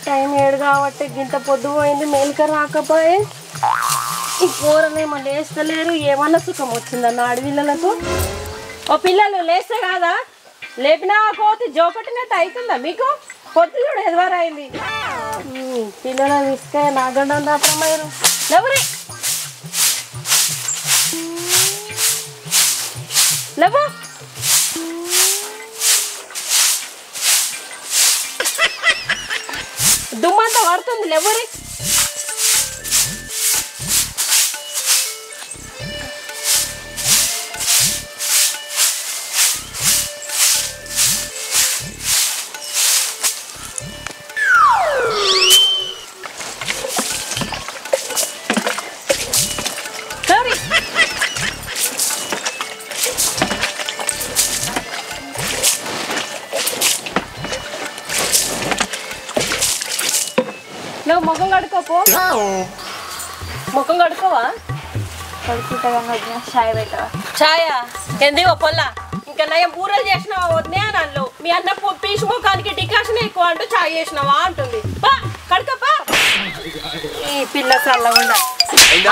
Time 7 కాబట్టి గింత పొద్దు పోయింది మేలుక రాకపోయే ఈ కూరలు ఏమో లేస్తలేరు ఏమన్నా సుఖం వచ్చిందన్న అడవిళ్ళకు ఓ పిల్లలు లేస్తే కాదా లేపినా కోతి జోకట్టినట్టు అవుతుందా మీకు పొద్దు చూడు ఎదువరైంది పిల్లల ఇసుక నాగండం దాపరమయ్యారు లేవరే లేవు దుమ్మంతా పడుతుంది లేవరే నువ్వు ముఖం కడుకోపో ముఖం కడుకోవా కడుకుంటా చాయ్ పెట్టవా ఛాయా ఎందుకో పొల్లా ఇంకా నయం బూరలు చేసినావా వద్దే అని అన్ను మీ అన్న పీసు ముఖానికి డికాషన్ ఎక్కువ అంటూ ఛాయ్ చేసినావా అంటుంది కడుకోపా ఈ పిల్ల చల్లకుండా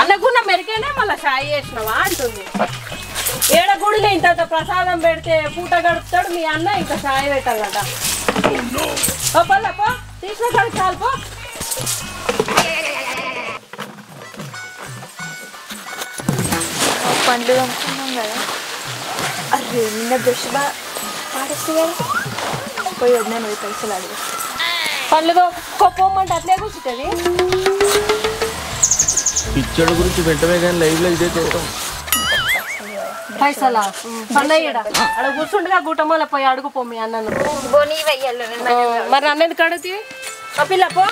అన్నకున్న మెరికేనే మళ్ళీ ఛాయ్ చేసినావా అంటుంది ఏడ గుడిలో ఇంత ప్రసాదం పెడితే పూట గడుపుతాడు మీ అన్న ఇంకా ఛాయ్ పెట్టాలట పొల్ల పో తీసిన కడుపు చాలు పో పండ్లు కనుక్కున్నాం కదా అరే నిన్న బ్రష్ పాడేస్తే కదా పోయి వద్దాను పైసలు అడిగి పండ్లుగా కొప్పమంటే అట్లే కూర్చుంటుంది పిచ్చోడు గురించి పెట్టమే కానీ లైవ్ లో ఇదే చేస్తాం పైసలా పండయ్యడా అక్కడ కూర్చుండగా గుట్టమూల పోయి అడుగుపో మీ అన్నను బోనీ వెయ్యాలి మరి అన్న ఎందుకు అడుగుతీ ఆ పిల్ల పో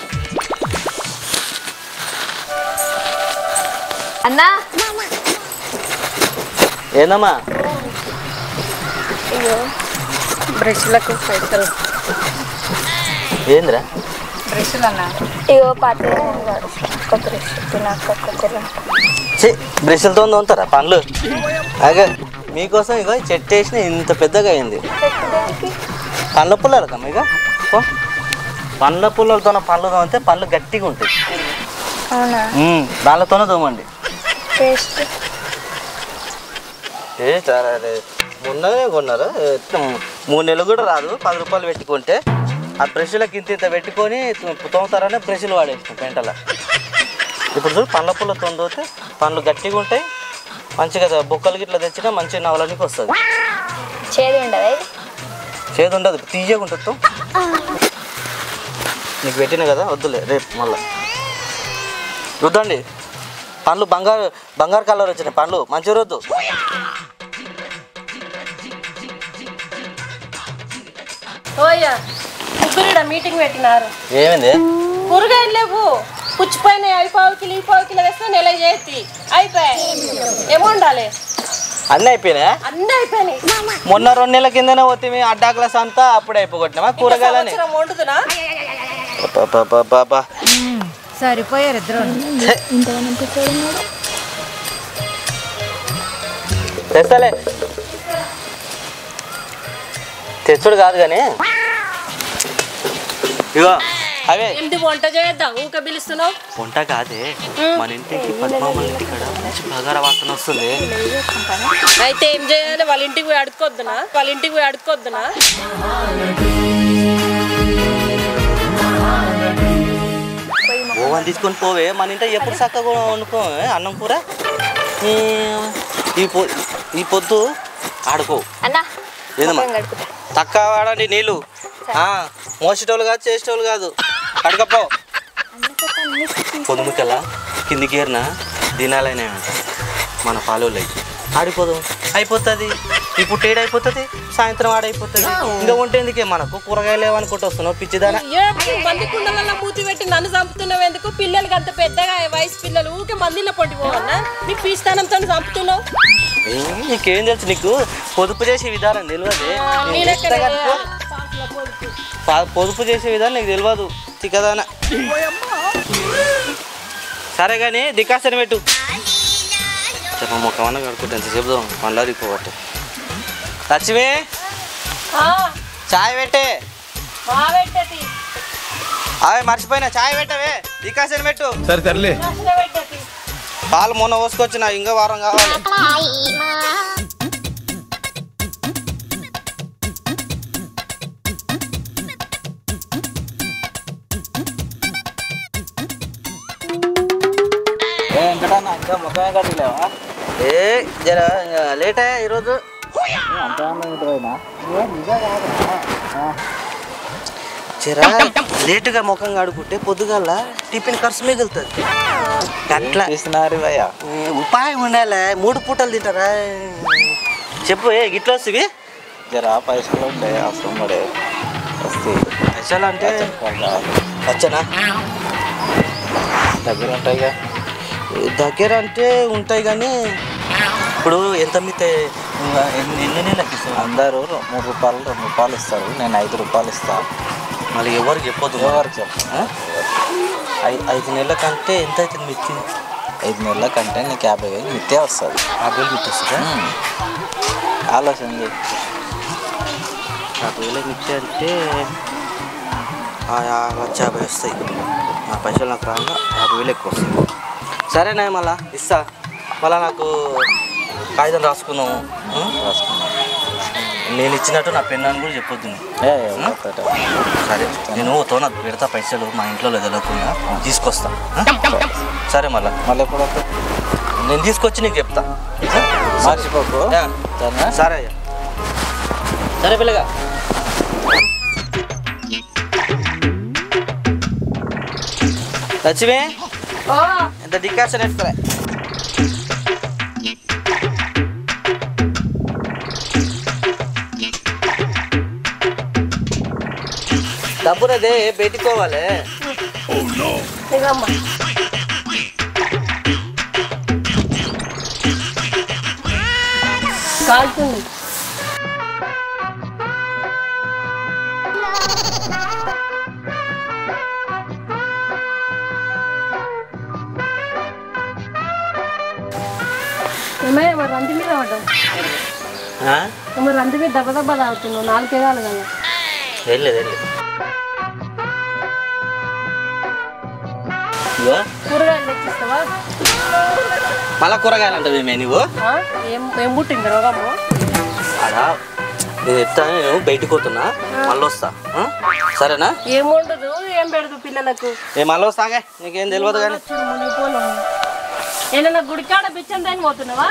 అన్నా ఏందమ్మా అయ్యో బ్రష్లకు పైసలు ఏంద్రా బ్రష్లు అన్న ఇగో పాత ఒక్క బ్రష్ తినక్క బ్రష్లతో తోముతారా పండ్లు అగే మీకోసం ఇగో చెట్టు వేసిన ఇంత పెద్దగా అయింది పండ్ల పుల్లలకమ్మ ఇక పండ్ల పుల్లలతో పండ్లు తోమితే పండ్లు గట్టిగా ఉంటాయి అవునా దానితోనే తోమండి టేస్ట్ మొన్ననే కొన్నారా 3 నెలలు కూడా రాదు 10 రూపాయలు పెట్టుకుంటే ఆ బ్రష్లకి ఇంత పెట్టుకొని తోముతారనే బ్రష్లు వాడేస్తాం పెంటల ఇప్పుడు చూడు పండ్ల పుల్ల తోమితే పండ్లు గట్టిగా ఉంటాయి మంచిగా బొక్కలు గిట్లా తెచ్చినా మంచిగా నవలనికి వస్తుంది చేదు ఉండదు చేదు ఉండదు తీయగా ఉంటుంది నీకు పెట్టిన కదా వద్దులే రేపు మళ్ళీ చూద్దండి పండ్లు బంగారు కలర్ వచ్చినాయి పండ్లు మంచిగా వద్దు ఓయ్యా ముగ్గురు మీటింగ్ పెట్టినారు ఏమైంది కూరగాయలు లేవు పుచ్చిపోయినాయి 5 కిలో 2 కిలో వేస్తే నెల చేతి అయిపోయాయి ఏమో ఉండాలి అన్నీ అయిపోయినాయా అన్నీ అయిపోయినాయి మొన్న 2 నెలల కిందనే పోతే అడ్డా క్లాస్ అంతా అప్పుడే అయిపోగొట్టినామా కూరగాయలని వండుతున్నా సరిపోయారు ఇద్దరు తెస్తలే తెచ్చుడు కాదు కానీ ఇగో అవే ఏంటి వంట చేద్దాం ఊక పిలుస్తున్నావు వంట కాదే మన ఇంటికి పద్మామల ఇంటి కాడ మంచి బగారా వాసన వస్తుంది అయితే ఏం చేయాలి వాళ్ళ ఇంటికి పోయి అడుక్కొద్దునా ఓవన్ తీసుకొని పోవే మన ఇంట ఎప్పుడు చక్కగా వండుకో అన్నం కూర ఈ పొద్దు ఆడుకో అన్నా ఏదమ్మా తక్కువ వాడండి నీళ్ళు మోసేటోళ్ళు కాదు చేసేటోళ్ళు కాదు అడగపో పొద్దుముకల్లా కిందికి ఏరినా దినాలైనా మన పాలోళ్ళు ఆడిపోదు అయిపోతుంది ఇప్పుడు టేడ్ అయిపోతుంది సాయంత్రం ఆడైపోతుంది ఇంకా ఉంటే ఎందుకే మనకు కూరగాయలు ఏమనుకుంటూ వస్తున్నావు పిచ్చిదానా మంది కుండలలో మూతి పెట్టి నన్ను చంపుతున్నావు ఎందుకు పిల్లలకి అంత పెద్దగా వయసు పిల్లలు ఊకే మందిలో పట్టిపోవన్నా నీ పీస్తానంతో చంపుతున్నావు నీకేం తెలుసు నీకు పొదుపు చేసే విధానం తెలియదు పొదుపు చేసే విధానం నీకు తెలియదు తిక్కదానా సరే కానీ దిక్కాసని పెట్టు చెప్ప మొక్కమన్నా కడుకుంటా ఎంత చెబుదాం మళ్ళీ రిపోవట్టు లక్ష్మి చాయ్ పెట్టే అవే మర్చిపోయినా చాయ్ పెట్టవే డికాషన్ పెట్టు సరే తరలే పాలు మొన్న పోసుకొచ్చిన ఇంకా వారం కావాలి ఇంకా ముఖమే కట్టలేవా ఏ జర లేట్ అయ్యా ఈరోజు జరా లేటుగా ముఖం కడుకుంటే పొద్దుగాల టిఫిన్ ఖర్చు మిగులుతుంది అట్లా ఇస్తున్నారు భయ్యా ఉపాయం ఉండాలి 3 పూటలు తింటారా చెప్పు గిట్లా వస్తుంది జరా పైసలు ఉంటాయి అవసరం పడే వస్తాయి పైసలు అంటే వచ్చనా దగ్గర ఉంటాయిగా దగ్గర అంటే ఉంటాయి కానీ ఇప్పుడు ఎంత మితే ఎన్ని నెలలకు ఇస్తాను అందరూ 3 రూపాయలు 2 రూపాయలు ఇస్తారు నేను 5 రూపాయలు ఇస్తాను మళ్ళీ ఎవరికి చెప్పొద్దు ఎవరికి చెప్పు 5 నెలల కంటే ఎంత అవుతుంది మిత్తి 5 నెలల కంటే నీకు 50,000 మిత్తే వస్తుంది 50,000 మిత్తి వస్తుందా ఆలోచన చేయి 50,000 మిత్తి అంటే 1,50,000 వస్తాయి నా పైసలు నాకు రాగా 50,000 ఎక్కువ వస్తాయి సరేనా మళ్ళా ఇస్తా మళ్ళీ నాకు కాగితం రాసుకుందాము నేను ఇచ్చినట్టు నా పెన్నాన్ని కూడా చెప్పొద్దు సరే నేను నాకు పెడతా పైసలు మా ఇంట్లో తెలియకుండా తీసుకొస్తా సరే మళ్ళీ ఎప్పుడు నేను తీసుకొచ్చి నీకు చెప్తా మర్చిపోకు సరే అయ్యా సరే పిల్లగా లక్ష్మి ఎంత డికాషన్ ఎట్లా డబ్బునదే పెట్టుకోవాలి కాలుతుంది ఏమయ్యా మరి రంది మీద పడ్డావు మరి రంది మీద దెబ్బ దెబ్బ తాగుతున్నావు 4 ఎగాలి కదా వెళ్ళలేదు కూరగాయలు తెచ్చిస్తావా మళ్ళా కూరగాయలు అంటే నువ్వు ఏం పుట్టింది రోగము అలా నేను చెప్తాను నేను బయటకు పోతున్నా మళ్ళీ వస్తా సరేనా ఏం ఉండదు ఏం పెడదు పిల్లలకు నేను మళ్ళీ వస్తాగే నీకేం తెలియదు కానీ ఏదైనా గుడికాడ బిచ్చం దాన్ని పోతున్నావా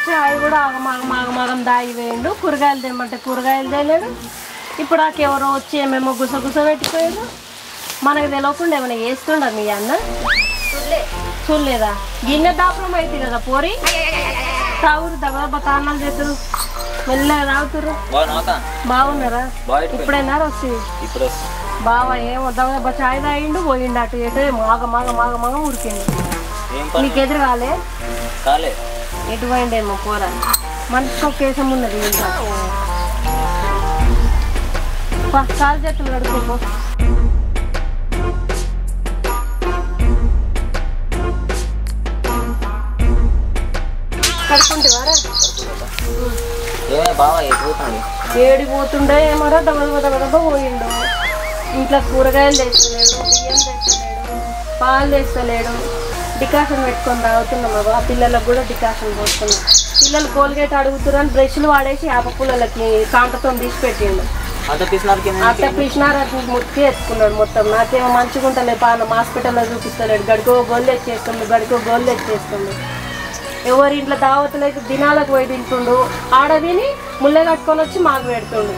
చాయ్ కూడా ఆగమాగం దాగి వేయండు కూరగాయలు తెమ్మంటే కూరగాయలు తేలేడు ఇప్పుడు ఎవరో వచ్చి ఏమేమో గుసగుస పెట్టిపోయాడు మనకు తెలియకుండా ఏమైనా వేస్తుండ మీ అన్న చూడలేదా గిన్నె దాపడం అయితే కదా పోరి తాగురు దెబ్బ తాన్నాలు చేతురు మెల్లగా తాగుతురు బాగున్నారా ఇప్పుడైనా వచ్చి బావా ఏమో దెబ్బ చాయ్ తాగిండు పోయిండు అటు ఎటు మాగ ఉడికిండు నీకు ఎదురు కాలే ఎటు పోయిండేమో కూర మనసుకు ఒక కేసం ఉన్నది కాలు చేతులు కడుకోపో కడుకుంటేవారా ఏడిపోతుండే ఏమరా దెబ్బ పోయిండు ఇంట్లో కూరగాయలు తెస్తలేడు బియ్యం తెస్తలేడు పాలు తెస్తలేడు డికాషన్ పెట్టుకొని తాగుతున్నాం బాబా పిల్లలకు కూడా డికాషన్ పోస్తున్నాం పిల్లలు కోల్గేట్ అడుగుతున్నారు బ్రష్లు వాడేసి ఆప పుల్లలకి కాంటతో తీసి పెట్టిండు అట్ట పిసినారు అట్లా ముత్తి ఎత్తుకున్నాడు మొత్తం నాకేమో మంచిగా ఉంటలే పానం హాస్పిటల్లో చూపిస్తలేడు గడికో గోళ్ళు తెచ్చేస్తుండు ఎవరి ఇంట్లో దావతులైతే దినాలకు పోయి తింటుండు ఆడ తిని ముళ్ళే కట్టుకొని వచ్చి మాకు పెడుతుండు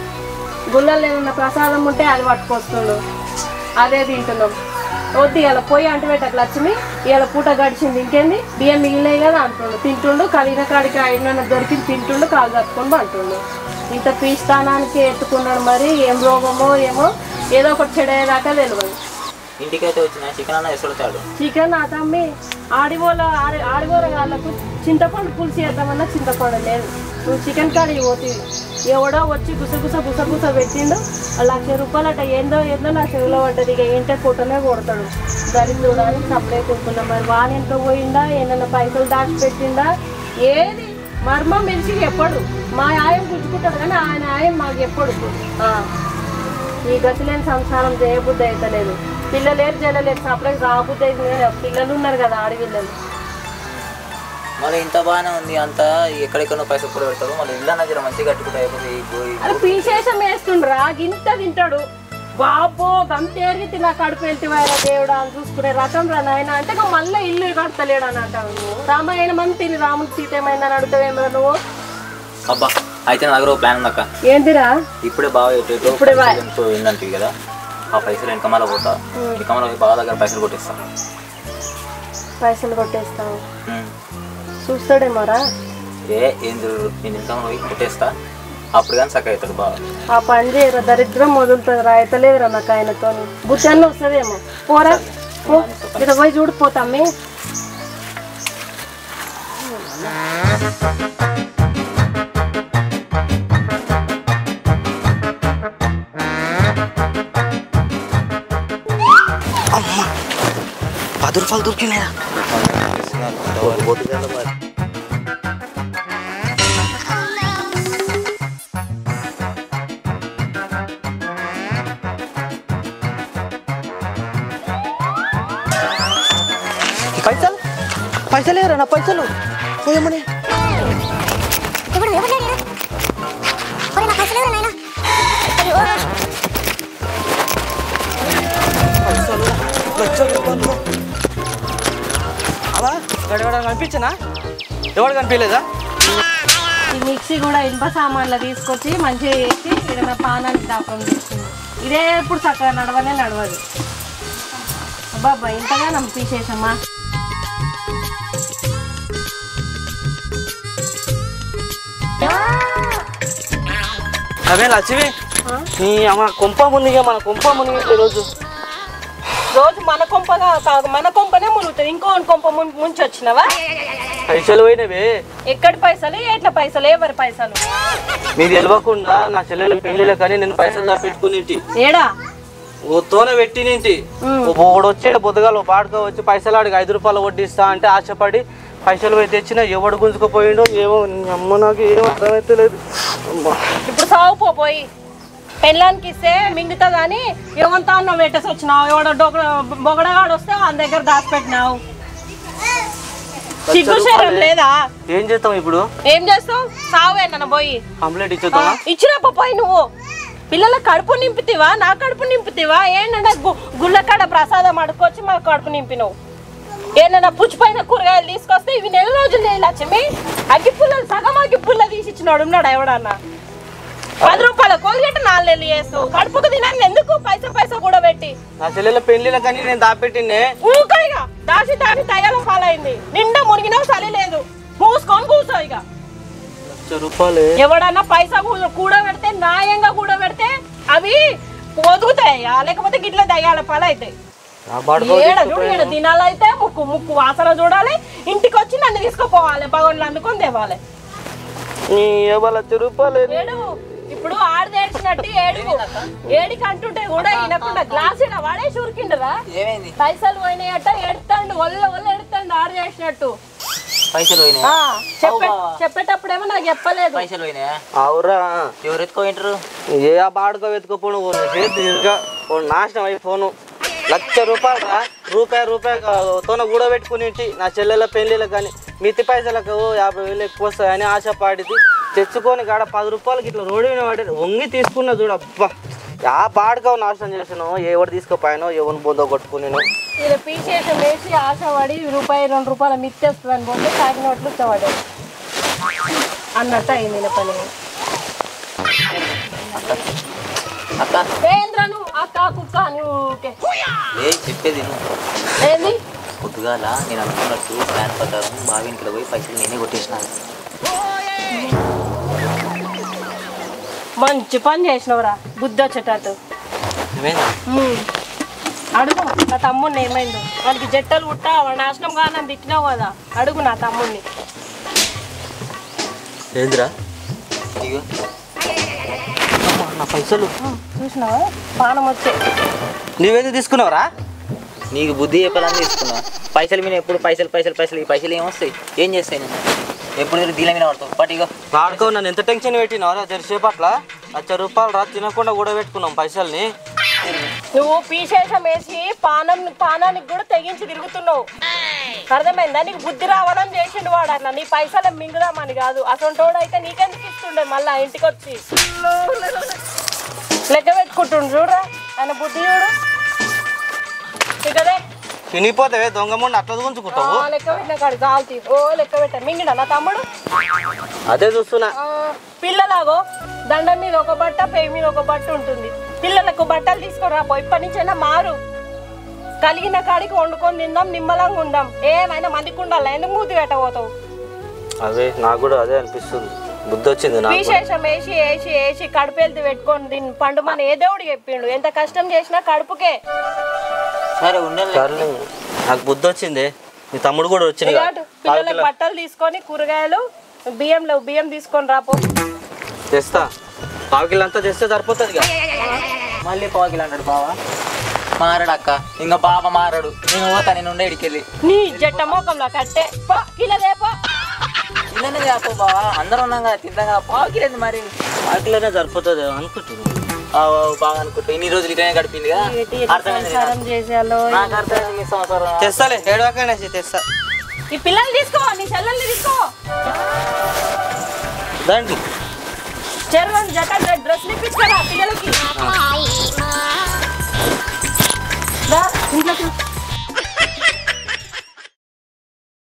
గుళ్ళల్లో ఏమన్నా ప్రసాదం ఉంటే అది పట్టుకొస్తుండు అదే తింటున్నాం వద్దు ఇలా పోయి అంటుపెట్టకు లక్ష్మి ఇలా పూట గడిచింది ఇంకేంది బియ్యం మిగిలినాయి కదా అంటుండు తింటుండు కలిగిన కాడికి ఆయన దొరికి తింటుండు కాలు కట్టుకొని అంటుండు ఇంత పీస్తానానికి ఎత్తుకున్నాడు మరి ఏం రోగమో ఏమో ఏదో ఒకటి చెడేదాకా తెలియదు ఇంటికైతే వచ్చిన చికెన్ అతమ్మి ఆడిగోల వాళ్ళకు చింతపండు పులుసు చేద్దామన్నా చింతపండు లేదు నువ్వు చికెన్ కాడికి పోతుంది ఎవడో వచ్చి గుసగుస పెట్టిండు 1,00,000 రూపాయలు అట్ట ఏందో నా చెవిలో పడ్డది ఇక ఏంటే కొట్టనే కొడతాడు దరిద్రుడానికి సప్లై కొడుతున్నా మరి వాళ్ళ ఇంట్లో పోయిందా ఏమన్నా పైసలు దాచిపెట్టిందా ఏది మర్మం మెలిసి చెప్పడు మా ఆయం గుంజుకుంటాడు కానీ ఆయన ఆయం మాకు ఎప్పుడు ఈ గతిలేని సంసారం చేయబుద్ధి అయితలేదు. పిల్లలేరు జల్లలేరు సపరేట్ రాబుద్ధి అయితే పిల్లలు ఉన్నారు కదా ఆడపిల్లలు. మళ్ళీ ఇంత బాగానే ఉంది అంతా ఎక్కడెక్కడో పైసలు కూడా పెడతారు మళ్ళీ ఇల్లు అన్న జర మంచిగా కట్టుకుంటే అయిపోతుంది. అది పీసేషం వేస్తుండ్రా గింత తింటాడు బాబో గంతేరికి తిన్నా కడుపు వెళ్తివాయరా దేవుడా అని చూసుకునే రకం రా నాయన అంటే నువ్వు మళ్ళీ ఇల్లు కడతలేడు అని అంటావు. నువ్వు రామాయణం అని తిని రాముడు సీత ఏమైందని అడుగుతావేమో నువ్వు. అబ్బా అయితే నా దగ్గర ప్లాన్ ఉంది అక్క. ఏంటిరా? ఇప్పుడే బాగా ఏంటంటే కదా ఆ పైసలు వెనకమాల పోతా వెనకమాల బాగా దగ్గర పైసలు కొట్టేస్తా. పైసలు కొట్టేస్తావు చూస్తాడేమోరా. ఏం నేను వెనకమాల పోయి కొట్టేస్తా అప్పుడు కానీ చక్క అవుతాడు బాగా. ఆ పని చేయరా దరిద్రం మొదలుతుంది రా అయితలేదురా నాకు ఆయనతో బుద్ధి వస్తుందేమో. పోరా ఇక పోయి చూడిపోతామే. అమ్మా 10 రూపాయలు దొరికినాయా? పైసలు పైసలు ఏరా నా పైసలు పోయమని అలా గడగడ కనిపించనా? ఎవరు కనిపించలేదా? ఈ మిక్సీ కూడా ఇనుప సామాన్లు తీసుకొచ్చి మంచిగా వేసి ఇక్కడ నా పానానికి దాపం తీసుకుంది. ఇదే ఎప్పుడు చక్కగా నడవదు. బాబా ఇంతగా నమ్మిసేసమ్మా. అవే లక్ష్మి నీ అమ్మ కొంప మునిగా మన కొంప మునిగి రోజు మన కొంపనే మునుగుతుంది. ఇంకో కొంప ముంచి వచ్చినవా? పైసలు పోయినవే. ఎక్కడి పైసలు ఎట్లా పైసలు ఎవరి పైసలు? మీరు తెలియకుండా నా చెల్లెలు పెళ్ళిలో కానీ నేను పైసలు పెట్టుకుని ఏడా తోన పెట్టినింటి. ఒకడు వచ్చాడు బొద్దుగాలు పాడుకో వచ్చి పైసలు ఆడికి 5 రూపాయలు వడ్డిస్తా అంటే ఆశపడి పైసలు పోయి తెచ్చినా ఎవడు గుంజుకుపోయిండో ఏమో అమ్మ నాకు ఏం అర్థమైతే లేదు. ఇప్పుడు సాగుపోయి పెళ్ళానికి ఇస్తే మింగుతుంది అని ఏమంతా అన్నావు పెట్టేసి వచ్చినావు. ఎవడో బొగడగాడు వస్తే వాళ్ళ దగ్గర దాచిపెట్టినావు. సిగ్గుశరం లేదా? ఏం చేస్తాం ఇప్పుడు? ఏం చేస్తావు? సావే నన్ను పోయి కంప్లైంట్ ఇచ్చేద్దామా? ఇచ్చినప్ప పోయి నువ్వు పిల్లల కడుపు నింపుతావా నా కడుపు నింపుతావా? ఏంటంటే గుళ్ళకాడ ప్రసాదం అడుకొచ్చి మా కడుపు నింపినవు. ఏమన్నా పుచ్చిపోయిన కూరగాయలు తీసుకొస్తే ఇవి నెల రోజులు లేదు లక్ష్మి. అగ్గి పుల్లలు సగం అగ్గి పుల్ల తీసి ఇచ్చినాడు ఉన్నాడు ఎవడన్నా. 10 రూపాయల కోల్గేట్ 4 నెలలు చేస్తావు. కడుపుకు తినాలి ఎందుకు? పైసా కూడా పెట్టి నా చెల్లెల పెళ్లిల కానీ నేను దాపెట్టిండే ఊకైగా దాచి తయారు పాలైంది. నిండా మునిగినావు చలి లేదు. మూసుకొని కూర్చో ఇక. రూపాయలు ఎవడన్నా పైసా కూడా పెడితే న్యాయంగా కూడా పెడితే అవి పొదుగుతాయా లేకపోతే గిట్ల దయ్యాల పాలు అవుతాయి. ఏడ దినాలు అయితే ముక్కు వాసన చూడాలి. ఇంటికి వచ్చి నన్ను తీసుకుపోవాలి భగవాన్లు అందుకొని తేవాలి. ఏడు ఇప్పుడు ఆడదేడ్చినట్టు ఏడికి అంటుంటే కూడా వినకుండా గ్లాస్ వాడేసి ఉరికిండరా? పైసలు పోయినాయట ఎడతాండు ఒళ్ళ ఎడతాండు ఆడదేసినట్టు. పైసలు చెప్పేటప్పుడేమో నాకు చెప్పలేదు. పైసలు పోయినాయా? అవురా ఎవరు ఎత్తుకోంటారు? ఏ బాడుకో ఎత్తుకోపోను నాశనం అయిపోను. 1,00,000 రూపాయలు రా. రూపాయి తోన కూడా పెట్టుకుని నా చెల్లెల పెళ్ళిళ్ళకి కానీ మితి పైసలకు 50,000 ఎక్కువ వస్తాయని ఆశపడిది తెచ్చుకొని కాడ 10 రూపాయలకి ఇట్లా రోడ్డు మీద పడి వంగి తీసుకున్నా చూడు. అబ్బా ఆ బాడుకో నాశనం చేసాను. ఎవరు తీసుకుపోయానో ఎవరిని బొందో కొట్టుకున్నాను. ఇలా పీసేసి వేసి ఆశపడి ₹1-2 మిత్తి వస్తుంది అనుకుంటే తాగినట్లు ఇష్టపడ్డాడు అన్నట్టు అయింది పని. చెప్పేది ఏంది పొద్దుగాల నేను అనుకున్నట్టు ప్లాన్ ప్రకారం బావినికి పోయి పైసలు నేనే కొట్టేసినాను. మంచి పని చేసినవరా బుద్ధి వచ్చేటట్టు. అడుగు నా తమ్ముడిని ఏమైందో. వాడికి జట్టలు కుట్టా వాడు నాశనం కాదని తిట్టినావు కదా. అడుగు నా తమ్ముడిని. ఏంద్రా నా పైసలు చూసినావా పానం వచ్చే. నువ్వేది తీసుకున్నావురా? నీకు బుద్ధి చెప్పాలని తీసుకున్నా. పైసలు మీద ఎప్పుడు పైసలు ఈ పైసలు ఏమొస్తాయి? ఏం చేస్తాయి నేను ఎప్పుడు దీని మీద పడతావు? పట్టిగా వాడుకో నన్ను ఎంత టెన్షన్ పెట్టినావురా జరిసేపు అట్లా. 1,00,000 రూపాయలు రా తినకుండా కూడా పెట్టుకున్నాం పైసల్ని. నువ్వు పీశేషం వేసి పానానికి కూడా తెగించి తిరుగుతున్నావు. అర్థమైందా? నీకు బుద్ధి రావడం చేసిండు వాడు అట్లా. నీ పైసలు మింగుదామని కాదు. అసలు అయితే నీకెందుకు ఇస్తుండే మళ్ళా ఇంటికి వచ్చి లెక్క పెట్టుకుంటుండు. చూడరా ఆయన బుద్ధి చూడు. ఇకదే తినిపోతావే దొంగ ముందు అట్లా గుంజుకుంటావు. లెక్క పెట్టిన కాడు కాల్తీ. ఓ లెక్క పెట్టా మింగిడా నా తమ్ముడు. అదే చూస్తున్నా. పిల్లలాగో దండం మీద ఒక బట్ట పేయి మీద ఒక బట్ట ఉంటుంది. పిల్లలకు బట్టలు తీసుకురా పో. ఇప్పటి నుంచైనా మారు. కలిగిన కాడికి వండుకొని తిందాం, నిమ్మలంగా ఉందాం. ఏమైనా మందికి ఉండాలి. ఎందుకు మూతి పెట్టబోతావు? అదే నాకు కూడా అదే అనిపిస్తుంది. బుద్ధి వచ్చింది. విశేషం వేసి వేసి వేసి కడుపెళ్తు పెట్టుకొని దీన్ని పండు మన ఏ దేవుడు చెప్పిండు. ఎంత కష్టం చేసినా కడుపుకే. నాకు బుద్ధి వచ్చింది. మీ తమ్ముడు కూడా వచ్చింది. పిల్లలకు బట్టలు తీసుకొని కూరగాయలు బియ్యం తీసుకొని రాపో. తెస్తా. 1/4 కిలో అంతా తెస్తే సరిపోతుంది. మళ్ళీ 1/4 కిలో అంటాడు బావా. మారాడు అక్క. ఇంకా బావ మారాడు. నేను పోతా. నేను ఉండే ఇడికెళ్ళి నీ జట్ట మోకంలో కట్టే కిలోదేపో. ఇల్లనే చేపో బావా. అందరూ ఉన్నాం కదా తింటాం కదా. 1/4 కిలో ఏంది మరి? 1/4 కిలోనే సరిపోతుంది అనుకుంటున్నాను. బాగా అనుకుంటా. ఇన్ని రోజులు ఇటనే గడిపింది కదా. అర్థమైంది. నాకు అర్థమైంది. సంవత్సరం తెస్తాలే. 7 తెస్తా. ఈ పిల్లల్ని తీసుకో. నీ చెల్లెల్ని తీసుకో. దాంట్లో చెరువు జట్ట డ్రెస్ ఇప్పించుకోరా.